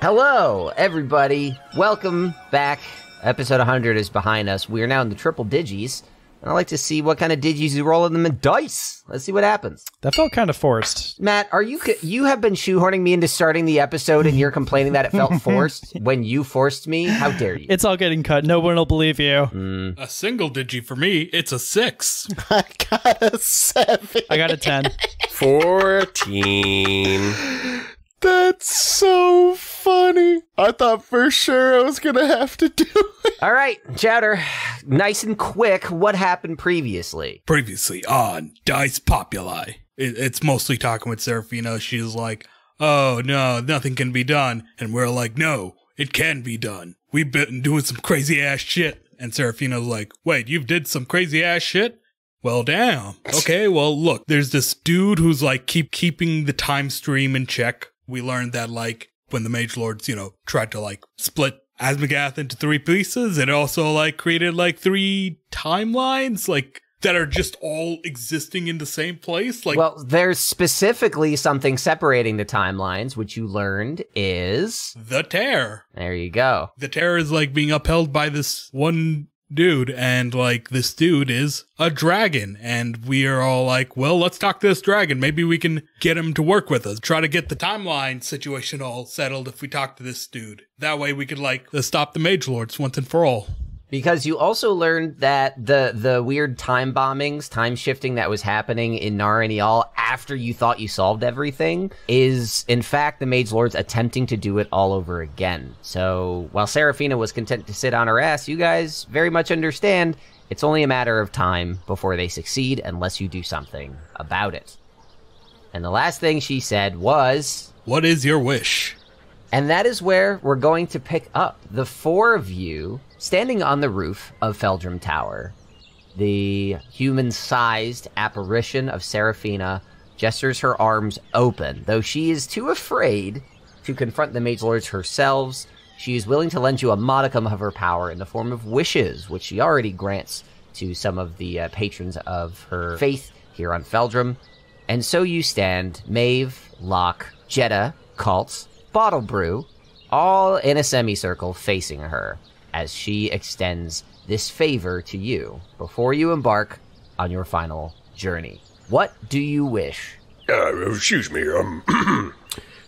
Hello, everybody. Welcome back. Episode 100 is behind us. We are now in the triple digis. And I like to see what kind of digis you roll in them in dice. Let's see what happens. That felt kind of forced. Matt, you have been shoehorning me into starting the episode and you're complaining that it felt forced when you forced me? How dare you? It's all getting cut. No one will believe you. A single digi for me, it's a 6. I got a 7. I got a 10. 14. That's so funny. I thought for sure I was going to have to do it. All right, Chowder, nice and quick, what happened previously? Previously on Dice Populi. It's mostly talking with Seraphina. She's like, oh no, nothing can be done. And we're like, no, it can be done. We've been doing some crazy ass shit. And Seraphina's like, wait, you've did some crazy ass shit? Well, damn. Okay, well, look, there's this dude who's like keeping the time stream in check. We learned that, like, when the Magelords, tried to, like, split Asmagath into 3 pieces, it also, like, created, like, 3 timelines, like, that are just all existing in the same place. Like, well, there's specifically something separating the timelines, which you learned is... the Tear. There you go. The Tear is, like, being upheld by this one dude, and, like, this dude is a dragon, and we are all like, well, let's talk to this dragon. Maybe we can get him to work with us. Try to get the timeline situation all settled if we talk to this dude. That way we could, like, stop the Magelords once and for all. Because you also learned that the weird time bombings, time shifting that was happening in Naranial after you thought you solved everything is, in fact, the Magelords attempting to do it all over again. So while Seraphina was content to sit on her ass, you guys very much understand it's only a matter of time before they succeed unless you do something about it. And the last thing she said was... what is your wish? And that is where we're going to pick up. The 4 of you... standing on the roof of Feldrum Tower, the human-sized apparition of Seraphina gestures her arms open. Though she is too afraid to confront the Magelords herself, she is willing to lend you a modicum of her power in the form of wishes, which she already grants to some of the patrons of her faith here on Feldrum. And so you stand, Maeve, Locke, Jeddah, Kalt, Bottle Brew, all in a semicircle facing her, as she extends this favor to you before you embark on your final journey. What do you wish? Excuse me,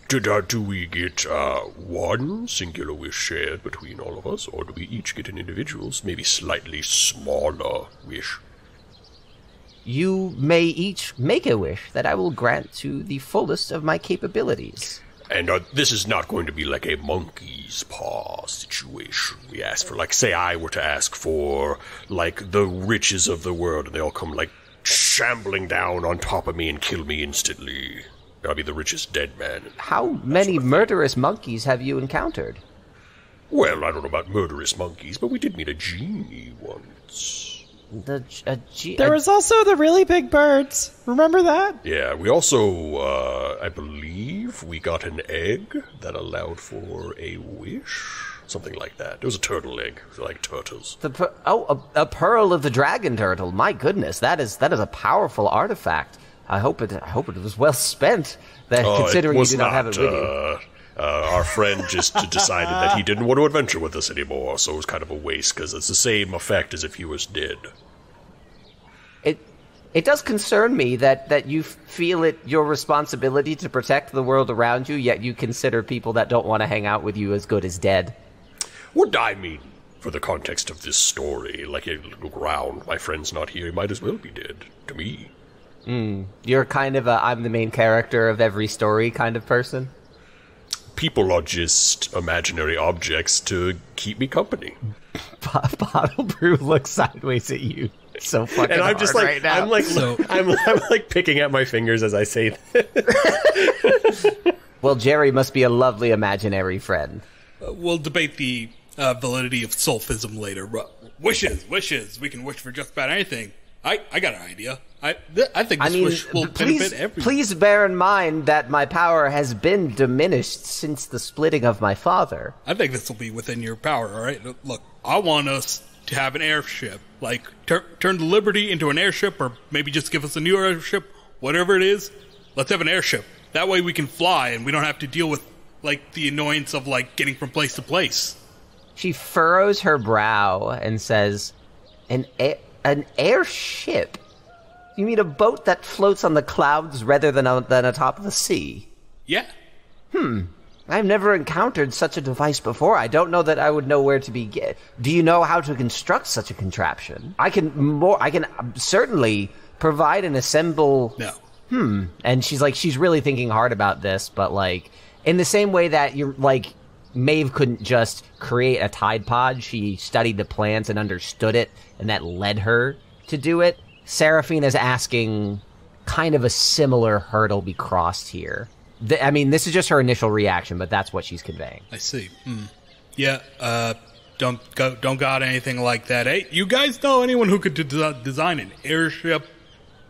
do we get one singular wish shared between all of us, or do we each get an individual's, maybe slightly smaller wish? You may each make a wish that I will grant to the fullest of my capabilities. And this is not going to be like a monkey's paw situation. We ask for, like, say I were to ask for, like, the riches of the world, and they all come, like, shambling down on top of me and kill me instantly. I'll be the richest dead man. How many murderous monkeys have you encountered? Well, I don't know about murderous monkeys, but we did meet a genie once. There was also the really big birds. Remember that? Yeah, we also, I believe we got an egg that allowed for a wish. Something like that. It was a turtle egg, like turtles. A pearl of the dragon turtle. My goodness, that is a powerful artifact. I hope it was well spent, considering you do not have it with you. Our friend just decided that he didn't want to adventure with us anymore, so it was kind of a waste, because it's the same effect as if he was dead. It does concern me that you feel it your responsibility to protect the world around you, yet you consider people that don't want to hang out with you as good as dead. What I mean, for the context of this story, like, you look around, my friend's not here, he might as well be dead, to me. You're kind of I'm the main character of every story kind of person? People are just imaginary objects to keep me company. Bottle Brew looks sideways at you. So fucking and I'm just like, right now. I'm like picking at my fingers as I say that. Well, Jerry must be a lovely imaginary friend. We'll debate the validity of solphism later. Wishes. We can wish for just about anything. I got an idea. I think this wish will benefit everyone. Please bear in mind that my power has been diminished since the splitting of my father. I think this will be within your power, all right? Look, I want us to have an airship. Like, turn the Liberty into an airship, or maybe just give us a new airship, whatever it is. Let's have an airship. That way we can fly, and we don't have to deal with like, the annoyance of, like, getting from place to place. She furrows her brow and says, an airship? You mean a boat that floats on the clouds rather than atop the sea? Yeah. I've never encountered such a device before. I don't know that I would know where to begin. Do you know how to construct such a contraption? I can certainly provide and assemble... No. And she's really thinking hard about this, but, like, in the same way that you're, like, Maeve couldn't just create a Tide Pod, she studied the plans and understood it, and that led her to do it. Seraphina's asking kind of a similar hurdle be crossed here. I mean, this is just her initial reaction, but that's what she's conveying. I see. Yeah, don't got anything like that. Hey, you guys know anyone who could design an airship?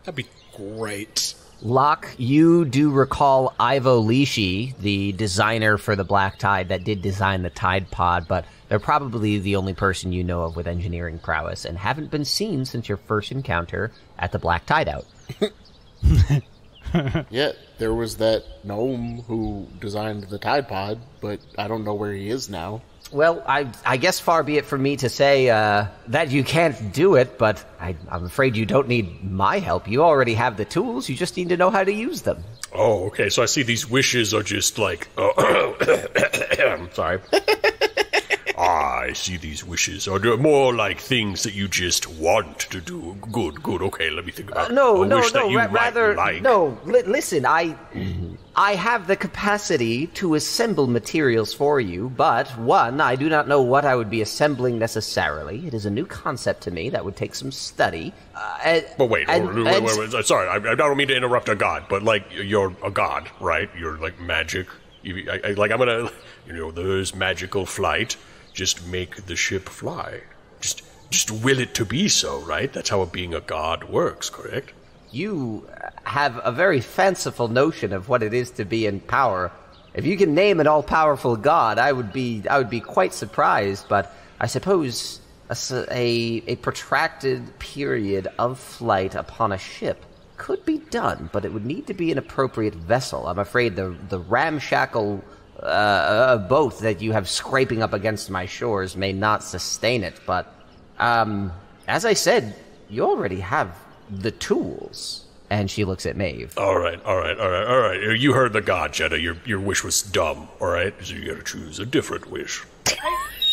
That'd be great. Locke, you do recall Ivo Lishi, the designer for the Black Tide that did design the Tide Pod, but they're probably the only person you know of with engineering prowess and haven't been seen since your first encounter at the Black Tide Out. Yeah, there was that gnome who designed the Tide Pod, but I don't know where he is now. Well, I guess far be it from me to say that you can't do it, but I'm afraid you don't need my help. You already have the tools, you just need to know how to use them. Oh, okay, so I see these wishes are just like... sorry. I see these wishes are more like things that you just want to do. Good, okay, let me think about listen, I have the capacity to assemble materials for you, but, one, I do not know what I would be assembling necessarily. It is a new concept to me that would take some study. But wait, sorry, I don't mean to interrupt a god, but, like, you're a god, right? You're, like, magic. I'm gonna, there's magical flight. Just make the ship fly. Just will it to be so, right? That's how being a god works, correct? You have a very fanciful notion of what it is to be in power. If you can name an all-powerful god, I would be quite surprised, but I suppose a protracted period of flight upon a ship could be done, but it would need to be an appropriate vessel. I'm afraid the ramshackle boat that you have scraping up against my shores may not sustain it, but as I said, you already have the tools. And she looks at Maeve. All right. You heard the god, Jeddah. Your wish was dumb, all right? So you gotta choose a different wish.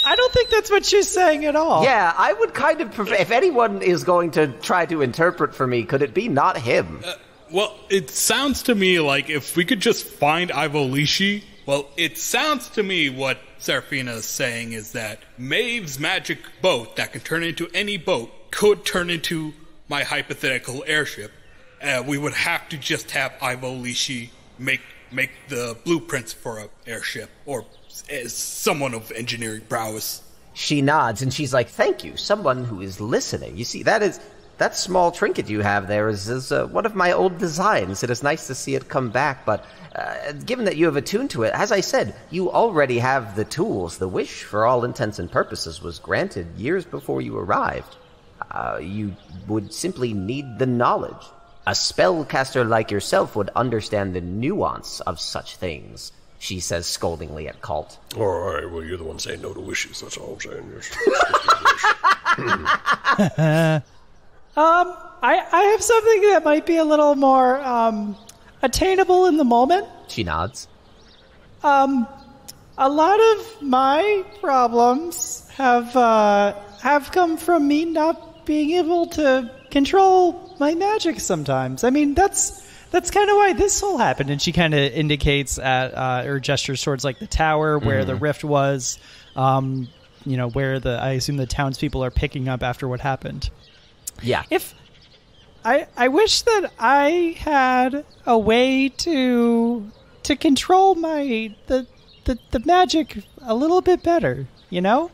I don't think that's what she's saying at all. Yeah, I would kind of prefer... If anyone is going to try to interpret for me, could it be not him? Well, it sounds to me like if we could just find Ivo Lishi... Well, it sounds to me what Seraphina is saying is that Maeve's magic boat that can turn into any boat could turn into my hypothetical airship. We would have to just have Ivo Lishi make the blueprints for an airship, or as someone of engineering prowess. She nods, and she's like, thank you, someone who is listening. You see, that small trinket you have there is one of my old designs. It is nice to see it come back, but given that you have attuned to it, as I said, you already have the tools. The wish, for all intents and purposes, was granted years before you arrived. You would simply need the knowledge. A spellcaster like yourself would understand the nuance of such things, she says scoldingly at Kalt. All right, well, you're the one saying no to wishes, that's all I'm saying. I have something that might be a little more attainable in the moment. She nods. A lot of my problems have come from me not being able to control my magic sometimes. I mean, that's kind of why this all happened. And she kind of indicates at or gestures towards like the tower where the rift was, where I assume the townspeople are picking up after what happened. Yeah. If I wish that I had a way to control the magic a little bit better, you know?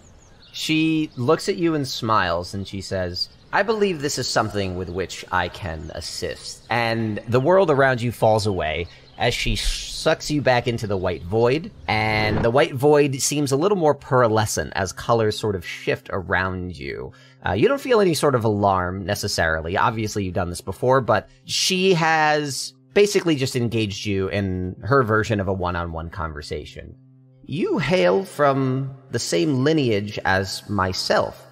She looks at you and smiles, and she says, I believe this is something with which I can assist. And the world around you falls away as she sucks you back into the white void, and the white void seems a little more pearlescent as colors sort of shift around you. You don't feel any sort of alarm necessarily. Obviously, you've done this before, but she has basically just engaged you in her version of a one-on-one conversation. You hail from the same lineage as myself.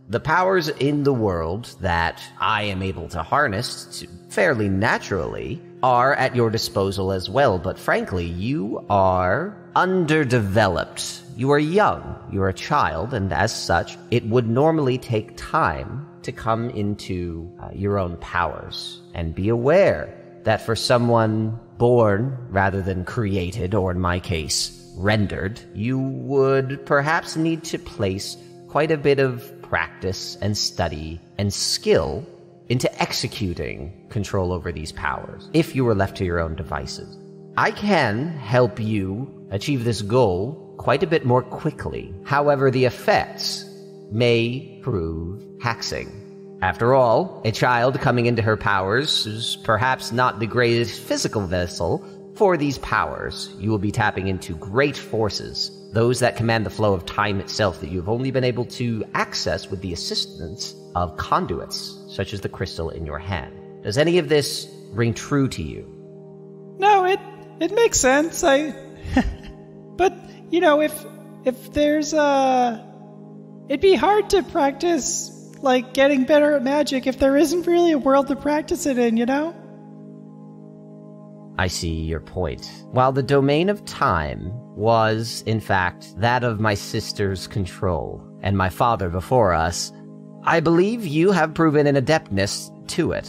The powers in the world that I am able to harness fairly naturally are at your disposal as well, but frankly, you are underdeveloped. You are young, you're a child, and as such, it would normally take time to come into your own powers. And be aware that for someone born rather than created, or in my case, rendered, you would perhaps need to place quite a bit of practice and study and skill into executing control over these powers if you were left to your own devices. I can help you achieve this goal quite a bit more quickly. However, the effects may prove taxing. After all, a child coming into her powers is perhaps not the greatest physical vessel for these powers. You will be tapping into great forces, those that command the flow of time itself that you've only been able to access with the assistance of conduits, such as the crystal in your hand. Does any of this ring true to you? No, it makes sense. But, if there's it'd be hard to practice, like, getting better at magic if there isn't really a world to practice it in, I see your point. While the domain of time was, in fact, that of my sister's control, and my father before us, I believe you have proven an adeptness to it.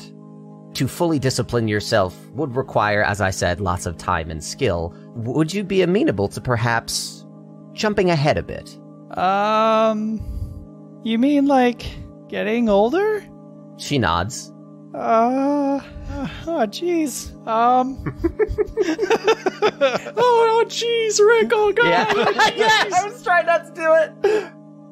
To fully discipline yourself would require, as I said, lots of time and skill. Would you be amenable to perhaps jumping ahead a bit? You mean, like, getting older? She nods. Jeez. Oh, jeez, Rick, oh god. Yeah, I was trying not to do it.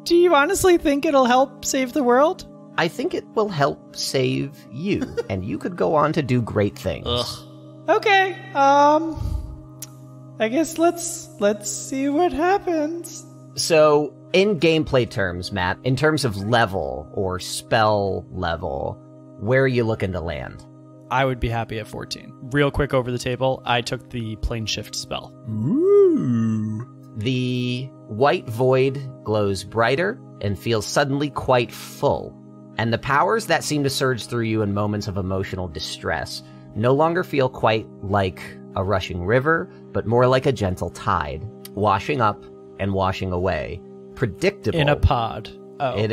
Do you honestly think it'll help save the world? I think it will help save you, and you could go on to do great things. Okay, I guess let's see what happens. So, in gameplay terms, Matt, in terms of level or spell level, where are you looking to land? I would be happy at 14. Real quick over the table, I took the plane shift spell. Ooh. The white void glows brighter and feels suddenly quite full, and the powers that seem to surge through you in moments of emotional distress no longer feel quite like a rushing river, but more like a gentle tide, washing up and washing away. Predictable. In a pod. Oh.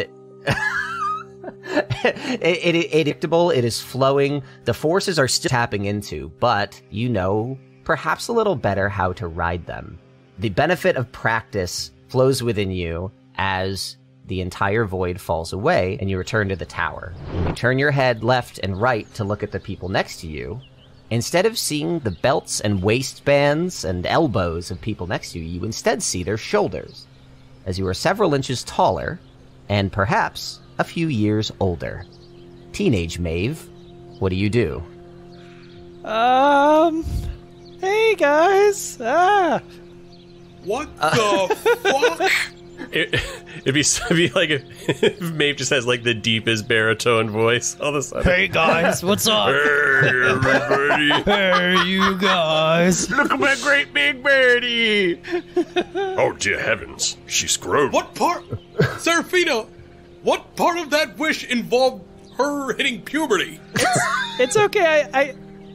Predictable, it is flowing. The forces are still tapping into, but you know perhaps a little better how to ride them. The benefit of practice flows within you as the entire void falls away and you return to the tower. When you turn your head left and right to look at the people next to you, instead of seeing the belts and waistbands and elbows of people next to you, you instead see their shoulders, as you are several inches taller and perhaps a few years older. Teenage Maeve, what do you do? Hey guys. What the fuck? It'd be like if Maeve just has like the deepest baritone voice all of a sudden. Hey guys, what's up? Hey everybody! Hey you guys! Look at my great big birdie! Oh dear heavens, she's grown. What part? Seraphina, what part of that wish involved her hitting puberty? It's okay.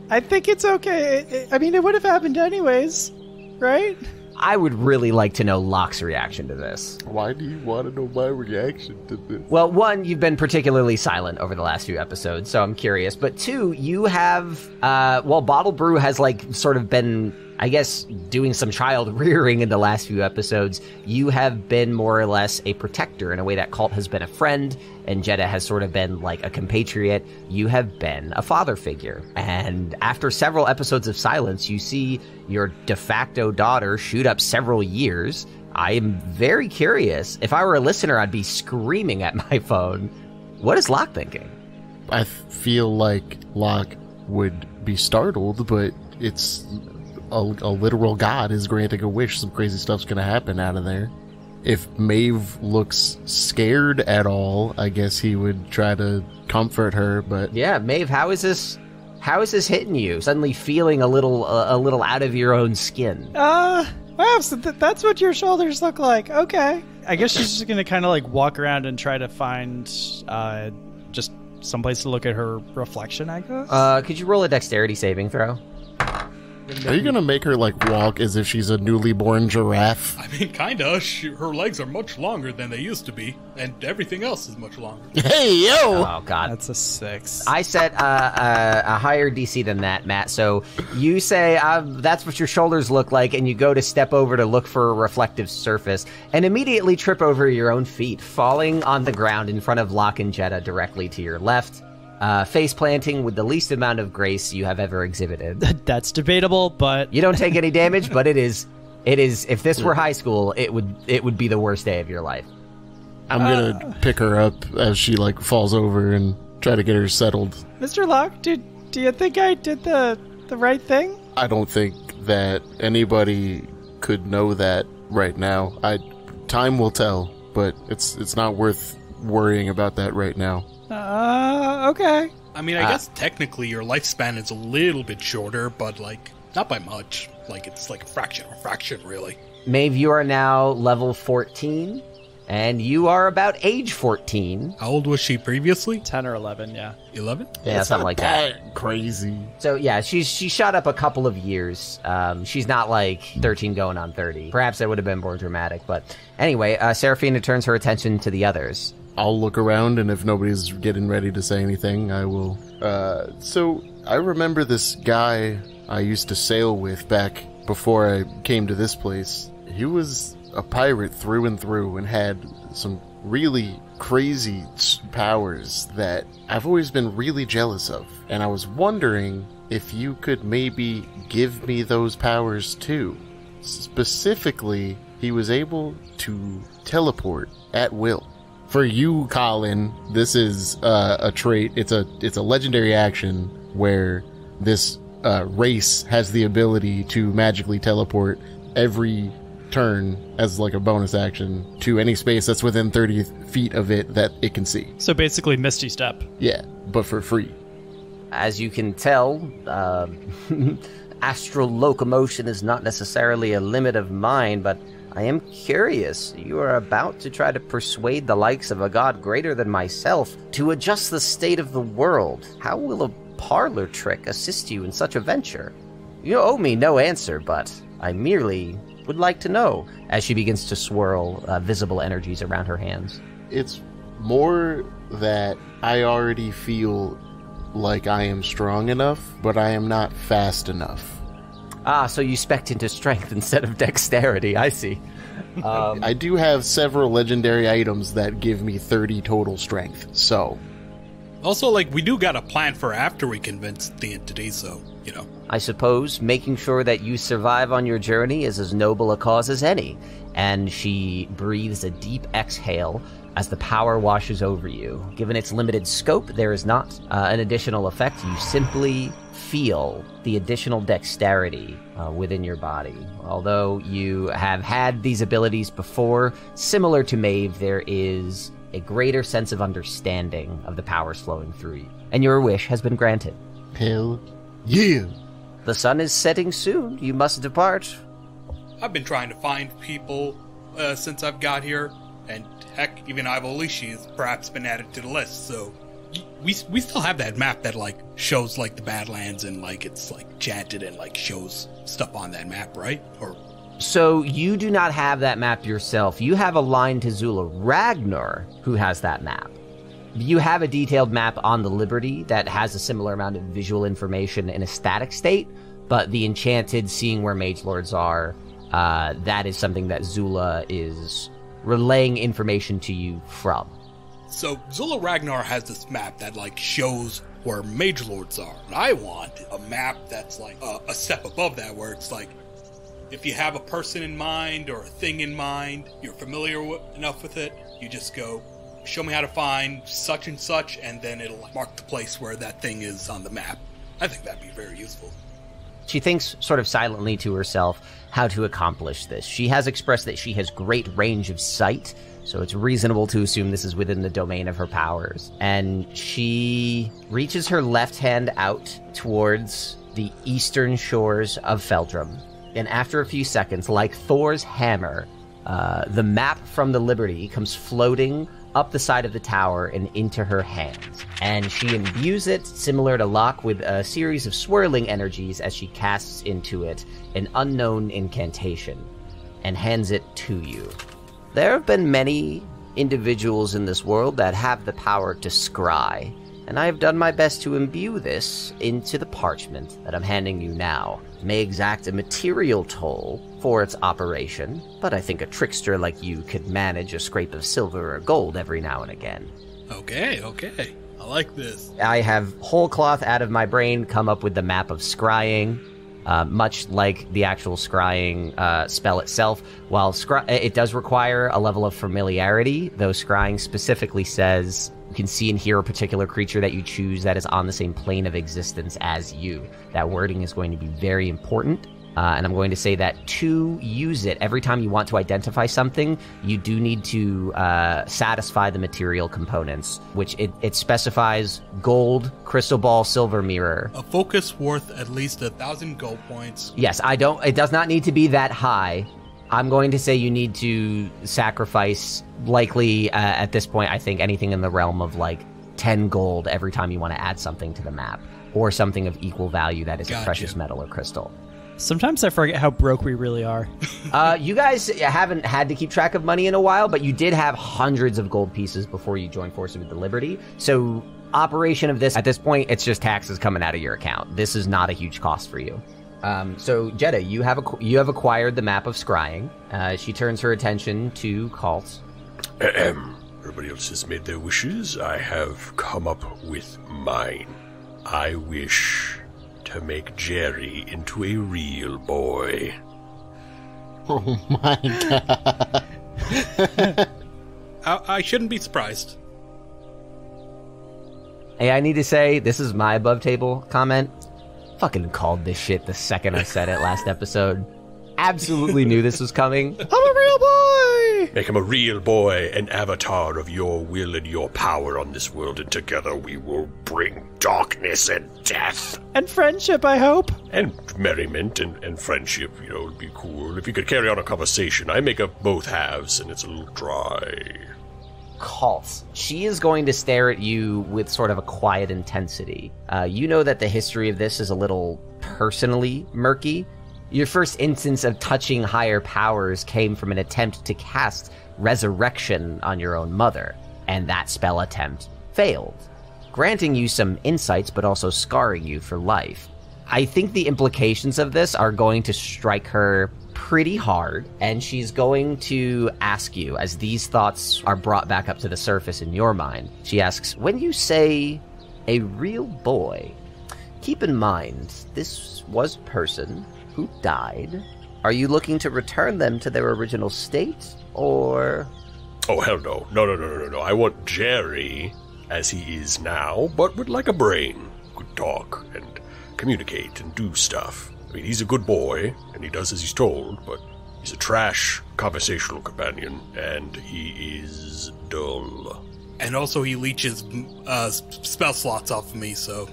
I think it's okay. I mean, it would have happened anyways, right? I would really like to know Locke's reaction to this. Why do you want to know my reaction to this? Well, one, you've been particularly silent over the last few episodes, so I'm curious. But two, you have, Bottle Brew has, like, sort of been, I guess, doing some child rearing in the last few episodes, you have been more or less a protector in a way that Kalt has been a friend, and Jeddah has sort of been, like, a compatriot. You have been a father figure. And after several episodes of silence, you see your de facto daughter shoot up several years. I am very curious. If I were a listener, I'd be screaming at my phone. What is Locke thinking? I feel like Locke would be startled, but it's a literal god is granting a wish. Some crazy stuff's gonna happen out of there. If Maeve looks scared at all, I guess he would try to comfort her, but... Yeah, Maeve, how is this How is this hitting you? Suddenly feeling a little out of your own skin. Wow, so that's what your shoulders look like. Okay. I guess she's just gonna kind of like walk around and try to find just someplace to look at her reflection, I guess. Could you roll a dexterity saving throw? Are you gonna make her like walk as if she's a newly born giraffe? I mean, kinda. Her legs are much longer than they used to be, and everything else is much longer. Hey, yo! Oh, God. That's a 6. I set a higher DC than that, Matt. So you say that's what your shoulders look like, and you go to step over to look for a reflective surface, and immediately trip over your own feet, falling on the ground in front of Locke and Jeddah directly to your left. Face planting with the least amount of grace you have ever exhibited. That's debatable, but You don't take any damage, but it is. If this were high school, it would be the worst day of your life. I'm gonna pick her up as she like falls over and try to get her settled. Mr. Locke, do you think I did the right thing? I don't think that anybody could know that right now. Time will tell, but it's not worth worrying about that right now. Okay. I mean, I guess technically your lifespan is a little bit shorter, but, like, not by much. Like, it's like a fraction, really. Maeve, you are now level 14, and you are about age 14. How old was she previously? 10 or 11, yeah. 11? Yeah, something like that. Crazy. So yeah, she shot up a couple of years. She's not like 13 going on 30. Perhaps that would have been more dramatic, but anyway, Seraphina turns her attention to the others. I'll look around, and if nobody's getting ready to say anything, I will. So I remember this guy I used to sail with back before I came to this place. He was a pirate through and through and had some really crazy powers that I've always been really jealous of. And I was wondering if you could maybe give me those powers too. Specifically, he was able to teleport at will. For you, Colin, this is a trait. It's a legendary action where this race has the ability to magically teleport every turn as like a bonus action to any space that's within 30 feet of it that it can see. So basically Misty Step. Yeah, but for free. As you can tell, astral locomotion is not necessarily a limit of mine, but I am curious. You are about to try to persuade the likes of a god greater than myself to adjust the state of the world. How will a parlor trick assist you in such a venture? You owe me no answer, but I merely would like to know, as she begins to swirl visible energies around her hands. It's more that I already feel like I am strong enough, but I am not fast enough. Ah, so you spec'd into strength instead of dexterity. I see. I do have several legendary items that give me 30 total strength, so... Also, like, we do got a plan for after we convince the entity, so, you know. I suppose making sure that you survive on your journey is as noble a cause as any. And she breathes a deep exhale as the power washes over you. Given its limited scope, there is not an additional effect. You simply feel the additional dexterity within your body. Although you have had these abilities before, similar to Maeve, there is a greater sense of understanding of the powers flowing through you. And your wish has been granted. Hell yeah! The sun is setting soon. You must depart. I've been trying to find people since I've got here, and heck, even Ivolishi has perhaps been added to the list, so... We still have that map that, like, shows, like, the Badlands and, like, it's, like, chanted and, like, shows stuff on that map, right? Or... So you do not have that map yourself. You have a line to Zula Ragnar, who has that map. You have a detailed map on the Liberty that has a similar amount of visual information in a static state, but the enchanted seeing where mage lords are, that is something that Zula is relaying information to you from. So Zula Ragnar has this map that, like, shows where mage lords are. And I want a map that's, like, a step above that, where it's, like, if you have a person in mind or a thing in mind, you're familiar enough with it, you just go, show me how to find such and such, and then it'll mark the place where that thing is on the map. I think that'd be very useful. She thinks sort of silently to herself how to accomplish this. She has expressed that she has great range of sight, so it's reasonable to assume this is within the domain of her powers. And she reaches her left hand out towards the eastern shores of Feldrum. And after a few seconds, like Thor's hammer, the map from the Liberty comes floating up the side of the tower and into her hands. And she imbues it, similar to Locke, with a series of swirling energies as she casts into it an unknown incantation and hands it to you. There have been many individuals in this world that have the power to scry, and I have done my best to imbue this into the parchment that I'm handing you now. It may exact a material toll for its operation, but I think a trickster like you could manage a scrape of silver or gold every now and again. Okay. I like this. I have whole cloth out of my brain come up with the map of scrying, much like the actual scrying spell itself. While it does require a level of familiarity, though scrying specifically says you can see and hear a particular creature that you choose that is on the same plane of existence as you. That wording is going to be very important. And I'm going to say that to use it, every time you want to identify something, you do need to satisfy the material components, which it specifies gold, crystal ball, silver mirror. A focus worth at least 1,000 gold points. Yes, it does not need to be that high. I'm going to say you need to sacrifice, likely at this point, I think anything in the realm of like 10 gold every time you want to add something to the map, or something of equal value that is a precious metal or crystal. Sometimes I forget how broke we really are. You guys haven't had to keep track of money in a while, but you did have hundreds of gold pieces before you joined forces with the Liberty. So operation of this, at this point, it's just taxes coming out of your account. This is not a huge cost for you. So Jeddah, you have acquired the map of scrying. She turns her attention to Kalt. Everybody else has made their wishes. I have come up with mine. I wish to make Jerry into a real boy. Oh my god. I shouldn't be surprised. Hey, I need to say, this is my above table comment. Fucking called this shit the second I said it last episode. Absolutely knew this was coming. I'm a real boy! Make him a real boy, an avatar of your will and your power on this world, and together we will bring darkness and death. And friendship, I hope. And merriment and friendship, it'd be cool. If you could carry on a conversation, I make up both halves, and it's a little dry. Kalt. She is going to stare at you with sort of a quiet intensity. You know that the history of this is a little personally murky. Your first instance of touching higher powers came from an attempt to cast resurrection on your own mother, and that spell attempt failed, granting you some insights but also scarring you for life. I think the implications of this are going to strike her pretty hard, and she's going to ask you, as these thoughts are brought back up to the surface in your mind, she asks, when you say a real boy, keep in mind this was a person who died. Are you looking to return them to their original state, or... Oh, hell no. No. I want Jerry as he is now, but with like a brain. Could talk and communicate and do stuff. I mean, he's a good boy, and he does as he's told, but he's a trash conversational companion, and he is dull. And also he leeches spell slots off of me, so,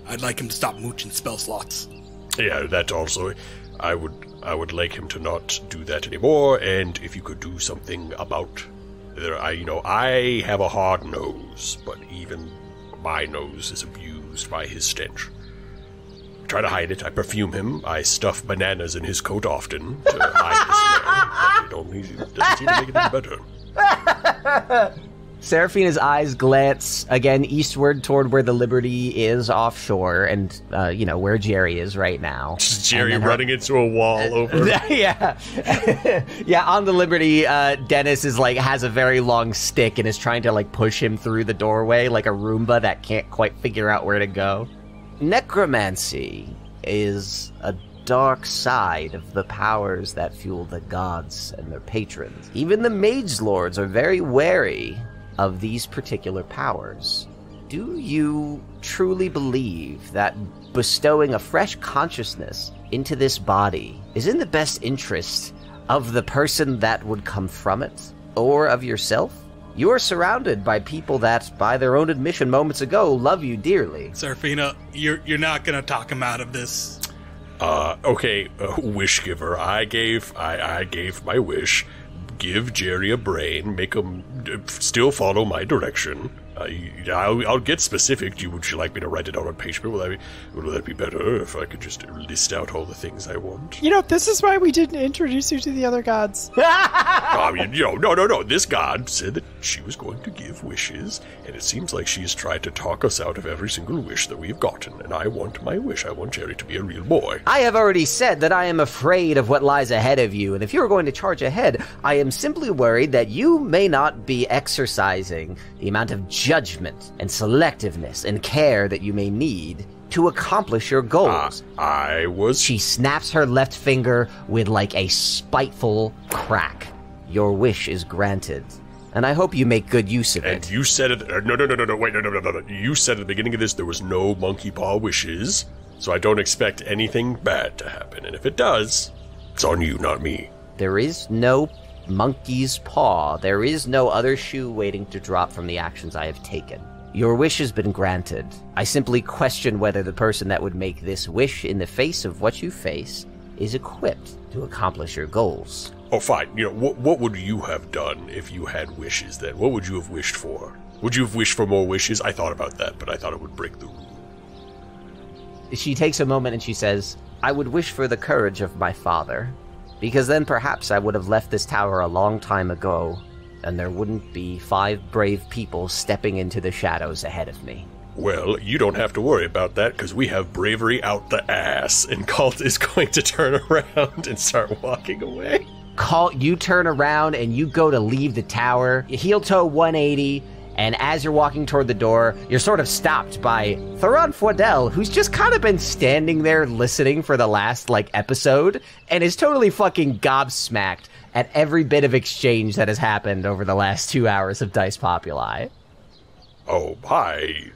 I'd like him to stop mooching spell slots. Yeah, that also. I would like him to not do that anymore, and if you could do something about... I have a hard nose, but even my nose is abused by his stench. I try to hide it. I perfume him. I stuff bananas in his coat often to hide the smell. It doesn't seem to make it any better. Seraphina's eyes glance again eastward toward where the Liberty is offshore and, where Jerry is right now. Just Jerry running into a wall over. Yeah. Yeah, on the Liberty, Dennis is has a very long stick and is trying to push him through the doorway like a Roomba that can't quite figure out where to go. Necromancy is a dark side of the powers that fuel the gods and their patrons. Even the mage lords are very wary of these particular powers. do you truly believe that bestowing a fresh consciousness into this body is in the best interest of the person that would come from it, or of yourself? You are surrounded by people that, by their own admission moments ago, love you dearly. Seraphina, you're not gonna talk him out of this. Okay, wish giver. I gave my wish. Give Jerry a brain. Make him still follow my direction. I'll get specific. Would you like me to write it out on paper? Would that be better if I could just list out all the things I want? This is why we didn't introduce you to the other gods. No. This god said that she was going to give wishes, and it seems like she's tried to talk us out of every single wish that we've gotten, and I want my wish. I want Jerry to be a real boy. I have already said that I am afraid of what lies ahead of you, and if you are going to charge ahead, I am simply worried that you may not be exercising the amount of judgment and selectiveness and care that you may need to accomplish your goals. She snaps her left finger with like a spiteful crack. Your wish is granted, and I hope you make good use of it. And you said it. No. You said at the beginning of this there was no monkey paw wishes, so I don't expect anything bad to happen. And if it does, it's on you, not me. There is no monkey's paw. There is no other shoe waiting to drop from the actions I have taken. Your wish has been granted. I simply question whether the person that would make this wish in the face of what you face is equipped to accomplish your goals. Oh, fine. What would you have done if you had wishes then? What would you have wished for? Would you have wished for more wishes? I thought about that, but I thought it would break the rule. She takes a moment and she says, I would wish for the courage of my father, because then perhaps I would have left this tower a long time ago, and there wouldn't be 5 brave people stepping into the shadows ahead of me. Well, you don't have to worry about that, because we have bravery out the ass, and Kalt is going to turn around and start walking away. Kalt, you turn around and you go to leave the tower, heel toe 180, and as you're walking toward the door, you're sort of stopped by Theron Fordell, who's just kind of been standing there listening for the last, episode, and is totally fucking gobsmacked at every bit of exchange that has happened over the last 2 hours of Dice Populi. Oh, hi.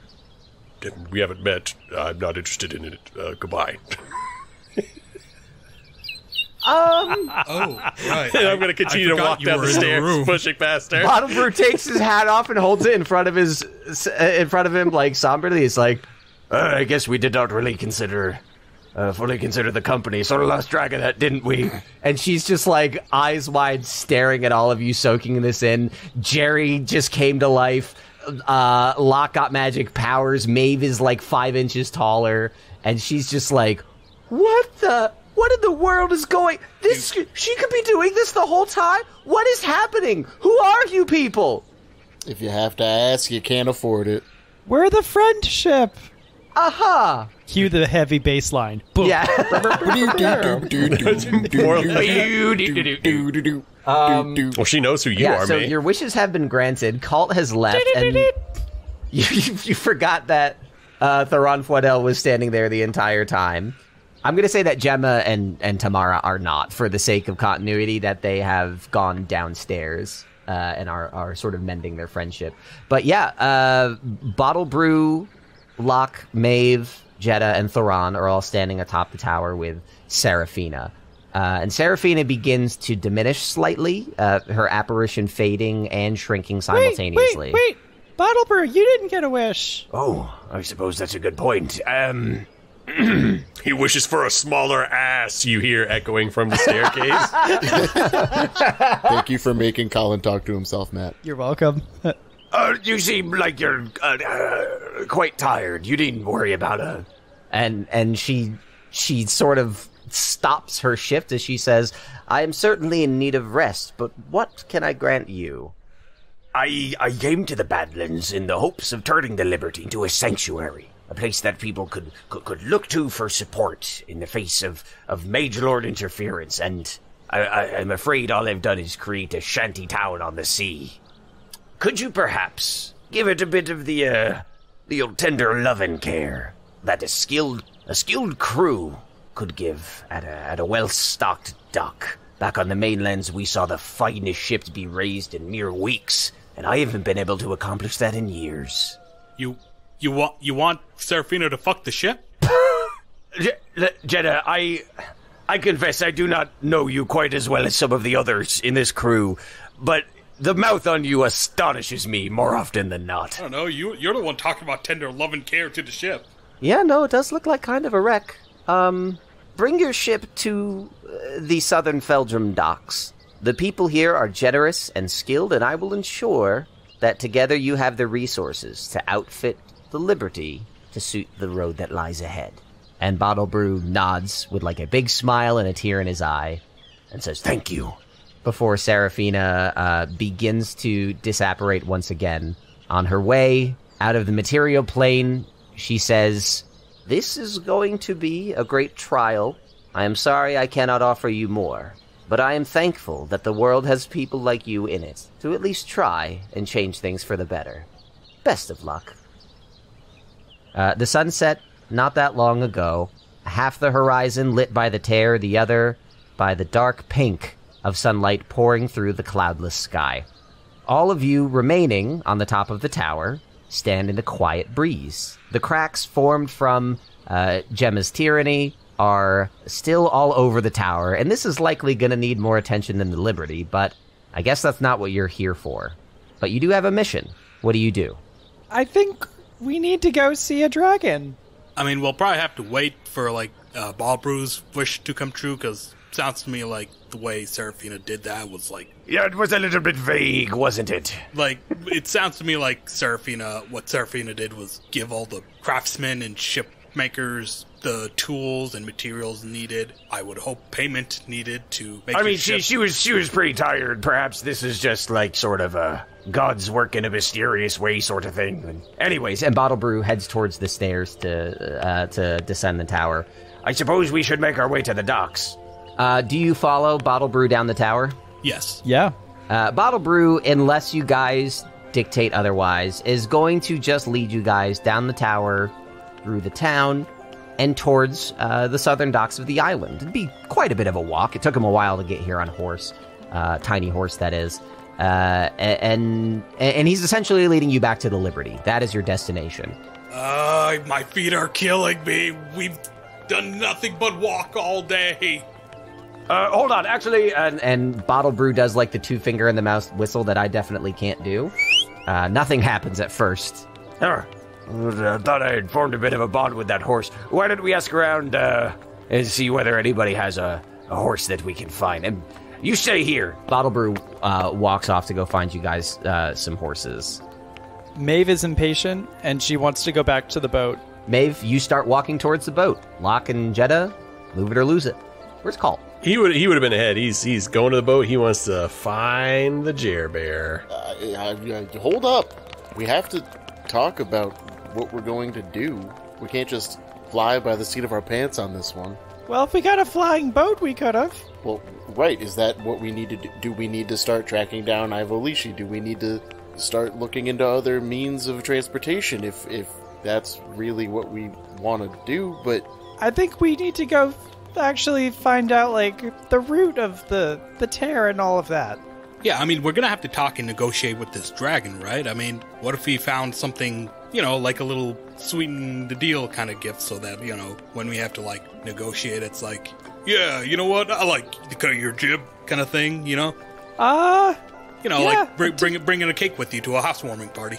We haven't met. I'm not interested in it. Goodbye. Oh, right. And I'm going to continue to walk down the stairs, pushing past her. Bottle Brew takes his hat off and holds it in front of him, somberly. He's like, I guess we did not really fully consider the company. Sort of lost track of that, didn't we? And she's just eyes wide, staring at all of you, soaking this in. Jerry just came to life. Locke got magic powers. Maeve is 5 inches taller, and she's just what in the world is going? She could be doing this the whole time? What is happening? Who are you people? If you have to ask, you can't afford it. We're the friendship. Aha! Cue the heavy bass line. Boom. Yeah. Well, she knows who you are, so mate. your wishes have been granted. Kalt has left, and you forgot that Theron Fordell was standing there the entire time. I'm going to say that Gemma and Tamara are not, for the sake of continuity, that they have gone downstairs and are sort of mending their friendship. But yeah, Bottle Brew, Locke, Maeve, Jeddah, and Theron are all standing atop the tower with Seraphina. And Seraphina begins to diminish slightly, her apparition fading and shrinking simultaneously. Wait! Bottle Brew, you didn't get a wish. Oh, I suppose that's a good point. He wishes for a smaller ass, you hear echoing from the staircase. Thank you for making Colin talk to himself, Matt. You're welcome. You seem like you're quite tired. You needn't worry about it. And she sort of stops her shift as she says, I am certainly in need of rest, but what can I grant you? I came to the Badlands in the hopes of turning the Liberty into a sanctuary. A place that people could look to for support in the face of Magelord interference, and I'm afraid all I've done is create a shanty town on the sea. Could you perhaps give it a bit of the old tender loving care that a skilled crew could give at a well-stocked dock? Back on the mainlands, we saw the finest ships be raised in mere weeks, and I haven't been able to accomplish that in years. You want Seraphina to fuck the ship? Jeddah, I confess I do not know you quite as well as some of the others in this crew, but the mouth on you astonishes me more often than not. I don't know, you're the one talking about tender love and care to the ship. Yeah, no, it does look like kind of a wreck. Bring your ship to the southern Feldrum docks. The people here are generous and skilled, and I will ensure that together you have the resources to outfit the Liberty to suit the road that lies ahead. And Bottle Brew nods with like a big smile and a tear in his eye and says, "Thank you," before Seraphina begins to disapparate once again. On her way out of the material plane, she says, "This is going to be a great trial. I am sorry I cannot offer you more, but I am thankful that the world has people like you in it to at least try and change things for the better. Best of luck." The sun set not that long ago, half the horizon lit by the tear, the other by the dark pink of sunlight pouring through the cloudless sky. All of you remaining on the top of the tower stand in the quiet breeze. The cracks formed from Gemma's tyranny are still all over the tower, and this is likely going to need more attention than the Liberty, but I guess that's not what you're here for. But you do have a mission. What do you do? I think we need to go see a dragon. I mean, we'll probably have to wait for, like, Ballbrew's wish to come true, because it sounds to me like the way Seraphina did that was, like... Yeah, it was a little bit vague, wasn't it? Like, it sounds to me like what Seraphina did was give all the craftsmen and ship makers the tools and materials needed. I would hope payment needed to make. I mean, she was pretty tired. Perhaps this is just like sort of a God's work in a mysterious way sort of thing. Anyways, And Bottle Brew heads towards the stairs to descend the tower. I suppose we should make our way to the docks. Do you follow Bottle Brew down the tower? Yes. Yeah. Bottle Brew, unless you guys dictate otherwise, is going to just lead you guys down the tower, through the town, and towards the southern docks of the island. It'd be quite a bit of a walk. It took him a while to get here on horse, tiny horse that is, and he's essentially leading you back to the Liberty. That is your destination. My feet are killing me. We've done nothing but walk all day. Hold on, actually, And Bottle Brew does like the 2 finger in the mouth whistle that I definitely can't do. Nothing happens at first. I thought I had formed a bit of a bond with that horse. Why don't we ask around and see whether anybody has a horse that we can find? And you stay here. Bottle Brew walks off to go find you guys some horses. Maeve is impatient, and she wants to go back to the boat. Maeve, you start walking towards the boat. Locke and Jeddah, move it or lose it. Where's Kalt? He would have been ahead. He's going to the boat. He wants to find the Jerbear. Hold up. We have to talk about what we're going to do. We can't just fly by the seat of our pants on this one. Well, if we got a flying boat, we could have. Well, right. Is that what we need to do? Do we need to start tracking down Ivolishi? Do we need to start looking into other means of transportation if that's really what we want to do? But I think we need to go actually find out, like, the root of the tear and all of that. Yeah, I mean, we're gonna have to talk and negotiate with this dragon, right? I mean, what if he found something, like a little sweeten the deal kind of gift so that, when we have to, like, negotiate, it's like, yeah, you know what? I like the cut of your jib kind of thing, Yeah, like bringing a cake with you to a housewarming party.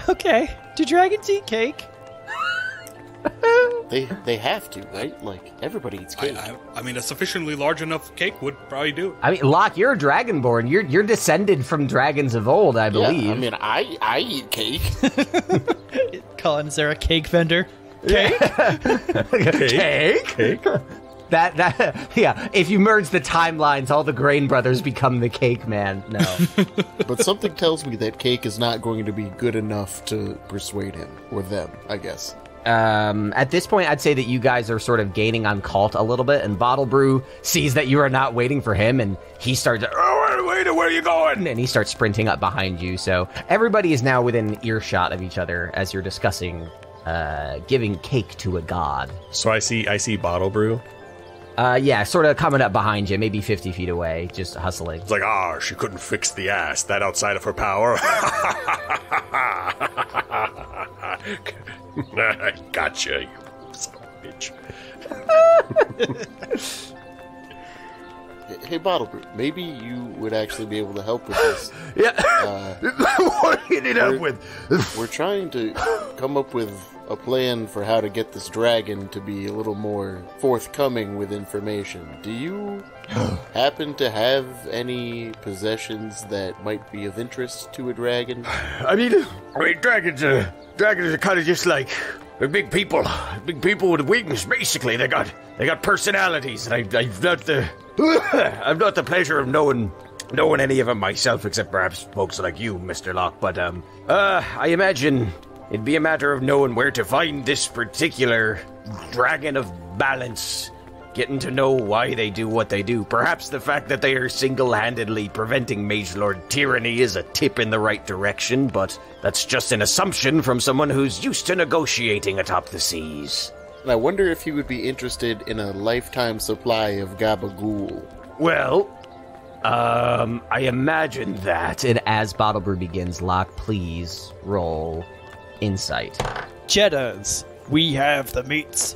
Okay. Do dragons eat cake? they have to, right? Like, everybody eats cake. I mean, a sufficiently large enough cake would probably do it. I mean, Locke, you're a dragonborn. You're descended from dragons of old, I believe. Yeah, I mean, I eat cake. Colin, is there a cake vendor? Cake? Cake? Yeah, if you merge the timelines, all the Grain Brothers become the Cake Man. No. But something tells me that cake is not going to be good enough to persuade him, or them, I guess. At this point, I'd say that you guys are sort of gaining on Kalt a little bit, and Bottle Brew sees that you are not waiting for him, and he starts, where are you going? And he starts sprinting up behind you, so everybody is now within earshot of each other as you're discussing giving cake to a god. So I see Bottle Brew. Yeah, sort of coming up behind you, maybe 50 feet away, just hustling. It's like, she couldn't fix the ass. That outside of her power. Gotcha, you son of a bitch. Hey, Bottlebrew, maybe you would actually be able to help with this. Yeah. What do you need help with? We're trying to come up with a plan for how to get this dragon to be a little more forthcoming with information. Do you happen to have any possessions that might be of interest to a dragon? I mean, dragons are kind of just like they're big people with wings. Basically, they got personalities, and I've not the pleasure of knowing any of them myself, except perhaps folks like you, Mr. Locke. But I imagine it'd be a matter of knowing where to find this particular dragon of balance. Getting to know why they do what they do. Perhaps the fact that they are single-handedly preventing Magelord tyranny is a tip in the right direction, but that's just an assumption from someone who's used to negotiating atop the seas. And I wonder if you would be interested in a lifetime supply of gabagool. Well, I imagine that. And as Bottlebrew begins, Locke, please roll insight. Jeddas, we have the meats.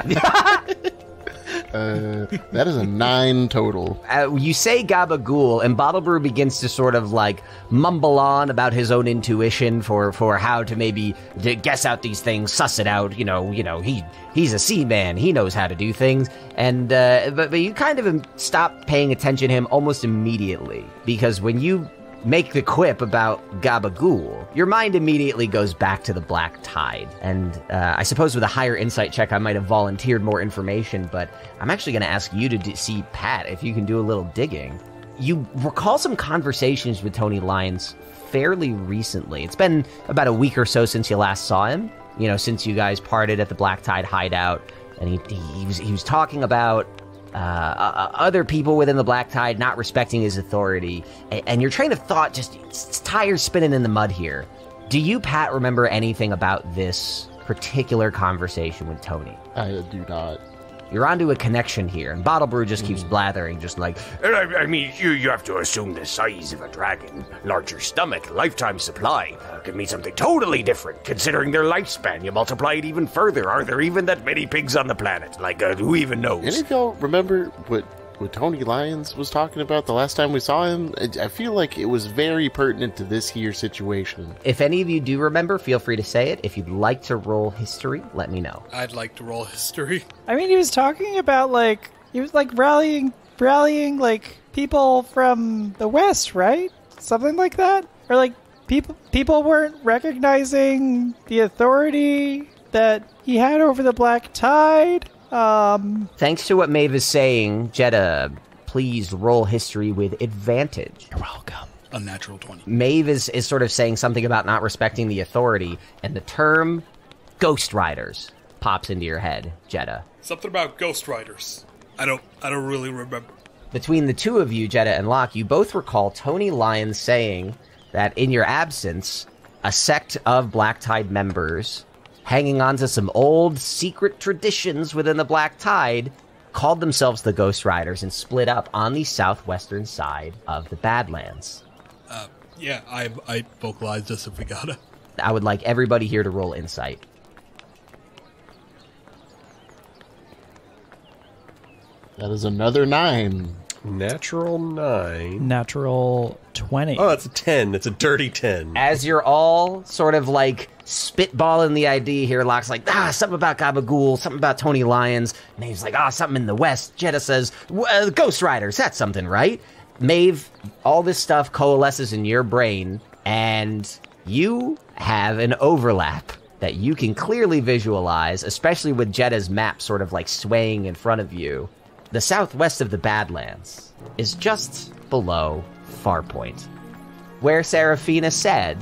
That is a 9 total. You say gabagool, and Bottlebrew begins to sort of like mumble on about his own intuition for how to maybe to guess out these things, suss it out. He's a seaman. He knows how to do things. And but you kind of stop paying attention to him almost immediately, because when you make the quip about gabagool, your mind immediately goes back to the Black Tide. And I suppose with a higher insight check, I might have volunteered more information, but I'm actually going to ask you to see, Pat, if you can do a little digging. You recall some conversations with Tony Lyons fairly recently. It's been about a week or so since you last saw him, since you guys parted at the Black Tide hideout, and he was talking about other people within the Black Tide not respecting his authority, and your train of thought it's tires spinning in the mud here. Do you, Pat, remember anything about this particular conversation with Tony? I do not. You're onto a connection here, and Bottlebrew just keeps blathering, just like... I mean, you have to assume the size of a dragon. Larger stomach, lifetime supply. Could mean something totally different, considering their lifespan. You multiply it even further. Are there even that many pigs on the planet? Who even knows? Any of y'all remember what Tony Lyons was talking about the last time we saw him? I feel like it was very pertinent to this here situation. If any of you do remember, feel free to say it. If you'd like to roll history, let me know. I'd like to roll history. I mean, he was talking about, rallying, people from the West, right? Something like that? Or, people weren't recognizing the authority that he had over the Black Tide? Thanks to what Maeve is saying, Jeddah, please roll history with advantage. You're welcome. A natural 20. Maeve is sort of saying something about not respecting the authority, and the term Ghost Riders pops into your head, Jeddah. Something about Ghost Riders. I don't really remember. Between the two of you, Jeddah and Locke, you both recall Tony Lyons saying that in your absence, a sect of Black Tide members, hanging on to some old secret traditions within the Black Tide, called themselves the Ghost Riders and split up on the southwestern side of the Badlands. Yeah, I vocalized this if we got it. I would like everybody here to roll insight. That is another 9. Natural 9. Natural 20. Oh, it's a 10. It's a dirty 10. As you're all sort of spitballing the idea here, Locke's like, something about Gabagool, something about Tony Lyons. Maeve's like, something in the West. Jeddah says, Ghost Riders, that's something, right? Maeve, all this stuff coalesces in your brain, and you have an overlap that you can clearly visualize, especially with Jeddah's map sort of swaying in front of you. The southwest of the Badlands is just below Farpoint, where Seraphina said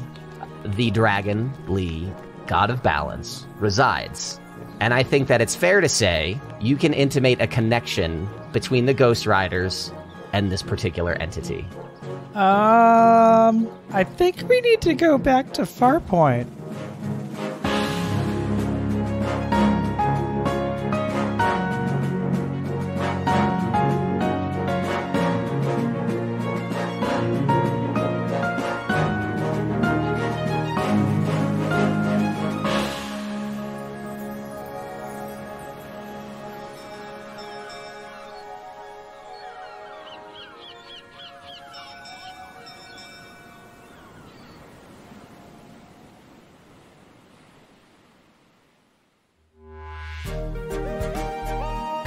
the dragon, Lee, god of balance, resides. And I think that it's fair to say you can intimate a connection between the Ghost Riders and this particular entity. I think we need to go back to Farpoint.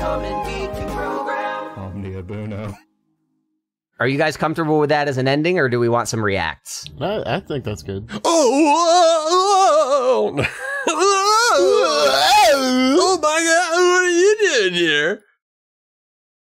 forthcoming geeky program. Omnia Bono. Are you guys comfortable with that as an ending, or do we want some reacts? I think that's good. Oh my god, what are you doing here?